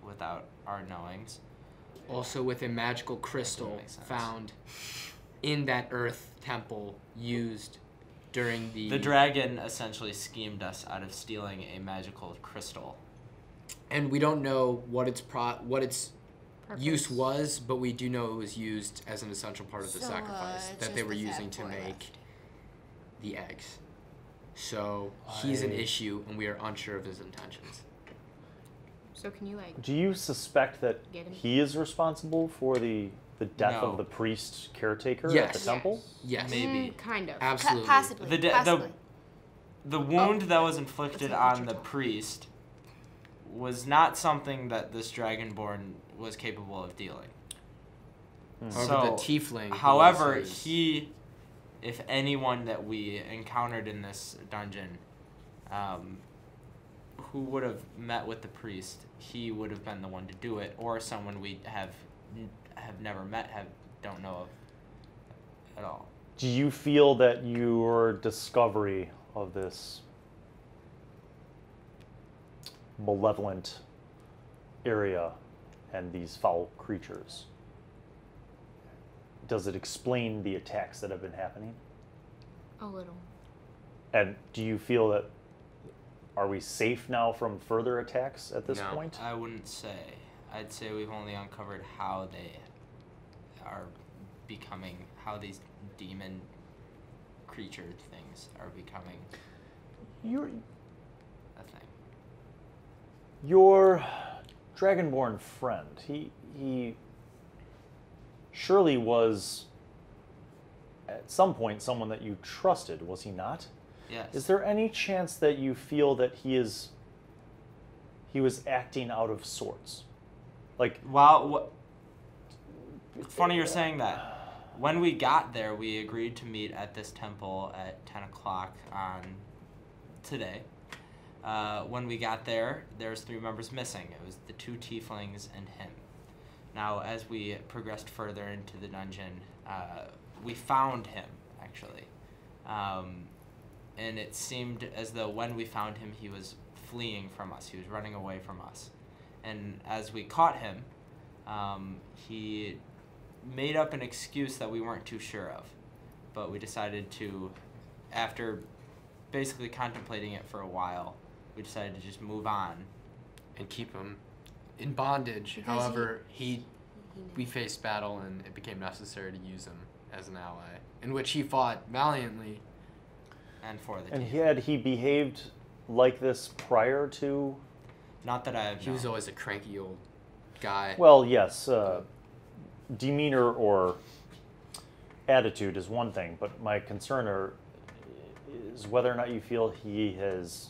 without our knowings. Also with a magical crystal Makes sense. found in that Earth Temple used during the... The dragon essentially schemed us out of stealing a magical crystal. And we don't know what its use Purpose. was, but we do know it was used as an essential part of the So, sacrifice it's that they just were the using fat to boy make left. the eggs. So he's an I- issue, and we are unsure of his intentions. So can you like? Do you suspect that Get him? he is responsible for the death No. of the priest caretaker at Yes. the temple? Yes, Maybe. Kind of. absolutely. Possibly. The wound that was inflicted That's what on you're the talking. priest was not something that this dragonborn was capable of dealing. However, the tiefling. However, if anyone that we encountered in this dungeon, who would have met with the priest, he would have been the one to do it, or someone we have never met, don't know of at all. Do you feel that your discovery of this malevolent area and these foul creatures, does it explain the attacks that have been happening? A little. And do you feel that, are we safe now from further attacks at this point? I wouldn't say. I'd say we've only uncovered how they are becoming, how these demon creature things are becoming a thing. Your dragonborn friend, he surely was at some point someone that you trusted, was he not? Yes. Is there any chance that you feel that he was acting out of sorts? Like, well, it's funny you're saying that. When we got there, we agreed to meet at this temple at 10 o'clock on today. When we got there was 3 members missing. It was the 2 tieflings and him. Now, as we progressed further into the dungeon, we found him, actually. And it seemed as though when we found him, he was fleeing from us. He was running away from us. And as we caught him, he made up an excuse that we weren't too sure of. But we decided to, after basically contemplating it for a while, we decided to just move on. And keep him in bondage. Because However, we faced battle and it became necessary to use him as an ally, in which he fought valiantly. And for the and team. had he behaved like this prior to? Not that I have He was always a cranky old guy. Well, yes. Demeanor or attitude is one thing, but my concern is whether or not you feel he has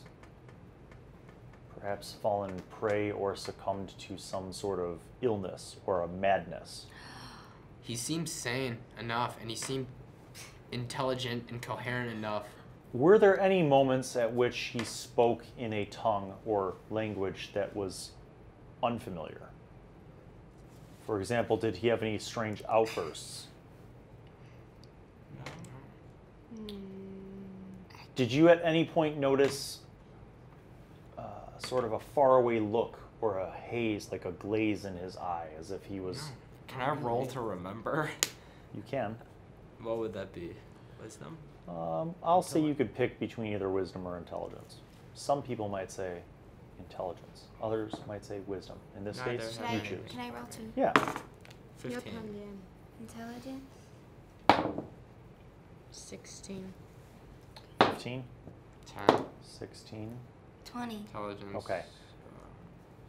perhaps fallen prey or succumbed to some sort of illness or a madness. He seemed sane enough, and he seemed intelligent and coherent enough. Were there any moments at which he spoke in a tongue or language that was unfamiliar? For example, did he have any strange outbursts? Did you at any point notice sort of a faraway look or a haze, like a glaze in his eye, as if he was... Can I roll to remember? You can. What would that be? Wisdom? I'll say you could pick between either wisdom or intelligence. Some people might say intelligence. Others might say wisdom. In this case, you choose. Can I roll 2? Yeah. 15. Intelligence? 16. 15. 10. 16. 20. Intelligence. Okay.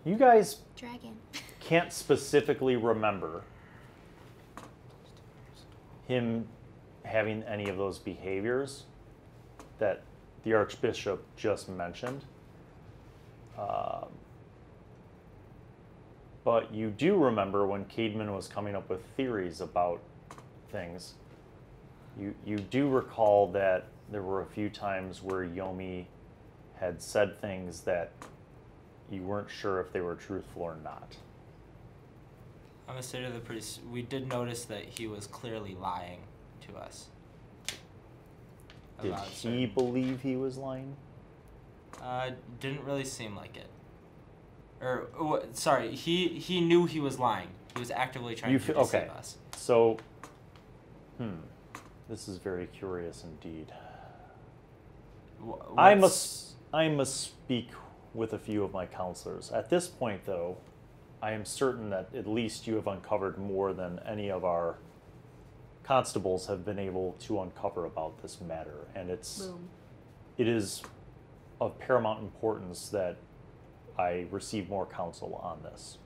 You guys Dragon. can't specifically remember him having any of those behaviors that the Archbishop just mentioned. But you do remember when Caedmon was coming up with theories about things. You do recall that there were a few times where Yomi had said things that you weren't sure if they were truthful or not. I'm going to say to the priest, we did notice that he was clearly lying to us. Did he believe he was lying? Didn't really seem like it. Or, sorry, he knew he was lying. He was actively trying to deceive us. So, this is very curious indeed. I must speak with a few of my counselors. At this point, though, I am certain that at least you have uncovered more than any of our constables have been able to uncover about this matter, and it is of paramount importance that I receive more counsel on this.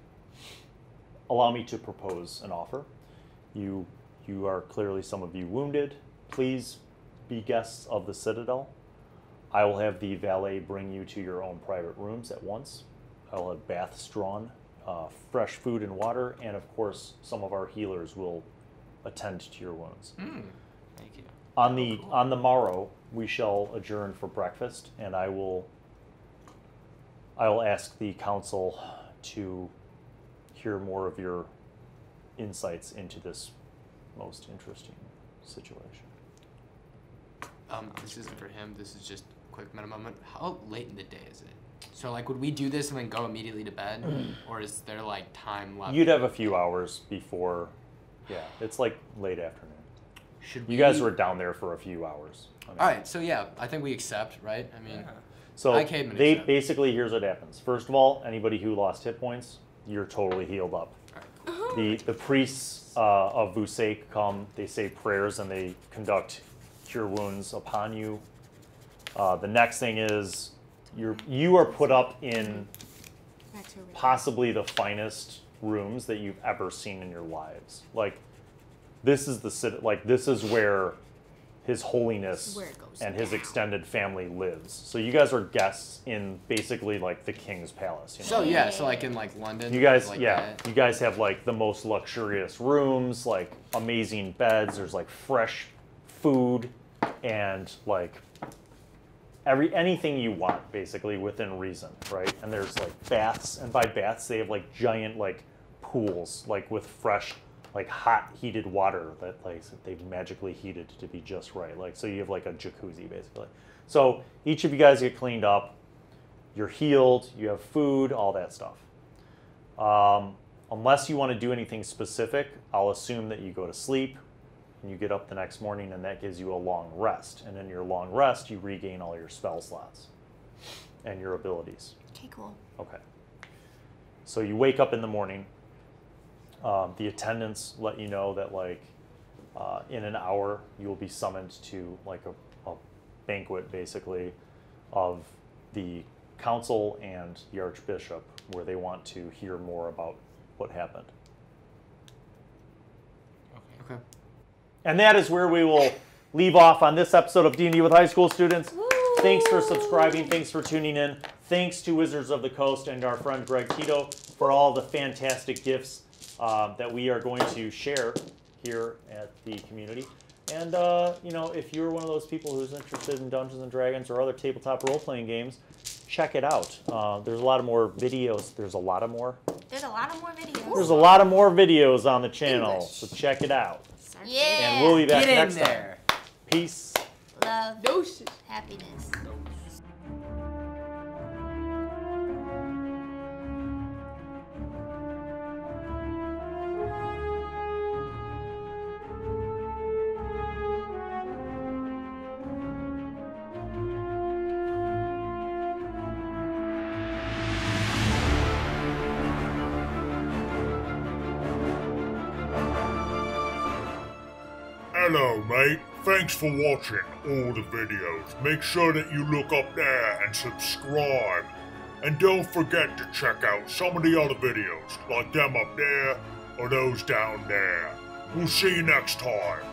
Allow me to propose an offer. You are clearly, some of you, wounded. Please be guests of the Citadel. I will have the valet bring you to your own private rooms at once. I will have baths drawn, fresh food and water, and of course some of our healers will attend to your wounds. Thank you. On the morrow, we shall adjourn for breakfast, and I will ask the council to hear more of your insights into this most interesting situation. This isn't for him. This is just a quick meta moment. How late in the day is it? So, like, would we do this and then go immediately to bed? Or is there, like, time left? You'd have a few hours before, yeah, it's like late afternoon. You guys were down there for a few hours. I mean, all right, so yeah, I think we accept, right? I mean, so I came and they accept. basically, here's what happens. First of all, anybody who lost hit points, you're totally healed up. The priests of Vusake come, they say prayers, and they conduct cure wounds upon you. The next thing is you are put up in possibly the finest rooms that you've ever seen in your lives. Like, this is this is where His Holiness and his extended family lives. So you guys are guests in basically like the king's palace. You know? So yeah, so like in like London. You guys, like yeah, that. you guys have like the most luxurious rooms, like amazing beds. There's like fresh food and like anything you want basically within reason, right? And there's like baths, and by baths they have like giant like pools, like with fresh, like hot heated water that like they've magically heated to be just right. Like, so you have like a jacuzzi basically. So each of you guys get cleaned up, you're healed, you have food, all that stuff. Unless you want to do anything specific, I'll assume that you go to sleep and you get up the next morning, and that gives you a long rest. And in your long rest, you regain all your spell slots and your abilities. Okay, cool. Okay. So you wake up in the morning. The attendants let you know that like in an hour you will be summoned to like a banquet basically of the council and the archbishop, where they want to hear more about what happened. Okay. And that is where we will leave off on this episode of D&D with high school students. Woo! Thanks for subscribing. Thanks for tuning in. Thanks to Wizards of the Coast and our friend Greg Tito for all the fantastic gifts that we are going to share here at the community. And, you know, if you're one of those people who's interested in Dungeons & Dragons or other tabletop role-playing games, check it out. There's a lot of more videos. There's a lot of more videos. There's a lot of more videos on the channel, so check it out. Yeah. And we'll be back Get next in there. time. Peace. Love. Doses. Happiness. Hello, mate. Thanks for watching all the videos. Make sure that you look up there and subscribe. And don't forget to check out some of the other videos, like them up there or those down there. We'll see you next time.